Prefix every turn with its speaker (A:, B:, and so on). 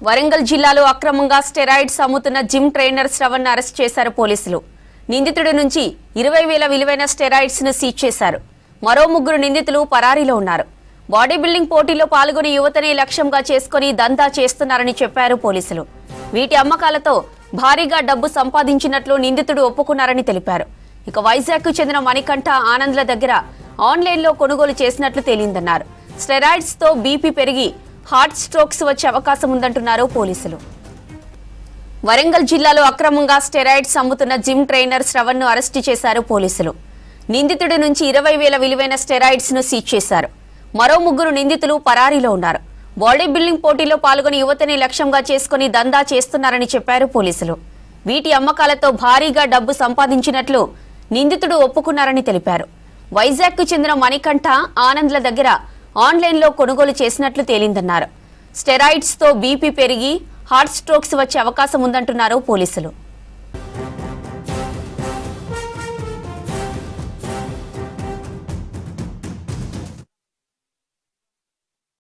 A: వరంగల్ జిల్లాలో అక్రమంగా స్టెరాయిడ్స్ అమ్ముతున్న జిమ్ ట్రైనర్ శ్రవణ్ అరెస్ట్ చేశారు పోలీసులు. నిందితుడి నుంచి 20,000 విలువైన స్టెరాయిడ్స్ ను సీజ్ చేశారు. మరో 3 నిందితులు పరారీలో ఉన్నారు. బాడీ బిల్డింగ్ పోటీలో పాల్గొని యువతనే లక్ష్యంగా చేసుకుని దందా చేస్తున్నారని చెప్పారు పోలీసులు. వీటి అమ్మకాలతో భారీగా డబ్బు సంపాదించినట్లు నిందితుడు ఒప్పుకున్నారని తెలిపారు. ఇక వైజాగ్ కు చెందిన మణికంఠ ఆనంద్ల దగ్గర ఆన్లైన్లో కొనుగోలు చేసినట్లు తేలిందన్నారు. స్టెరాయిడ్స్ తో బీపీ పెరిగి హార్ట్ స్ట్రోక్స్ వచ్చే అవకాశం ఉందంటున్నారు పోలీసులు. వరంగల్ జిల్లాలో అక్రమంగా స్టెరాయిడ్స్ అమ్ముతున్న జిమ్ ట్రైనర్ శ్రవణ్ ను అరెస్టు చేశారు పోలీసులు. నిందితుడి నుంచి 20,000 విలువైన స్టెరాయిడ్స్ ను సీజ్ చేశారు. మరో 3 నిందితులు పరారీలో ఉన్నారు. బాడీ బిల్డింగ్ పోటీలో పాల్గొని యువతని లక్ష్యంగా చేసుకుని దందా చేస్తున్నారని చెప్పారు పోలీసులు. వీటి అమ్మకాలతో భారీగా డబ్బు సంపాదించినట్లు నిందితుడు ఒప్పుకున్నారని తెలిపారు. వైజాగ్ కు చెందిన మణికంఠ ఆనంద్ల దగ్గర ఆన్లైన్లో కొనుగోలు చేసినట్లు తేలిందన్నారు. స్టెరాయిడ్స్ తో బీపీ పెరిగి హార్ట్ స్ట్రోక్స్ వచ్చే అవకాశం ఉందంటున్నారు పోలీసులు.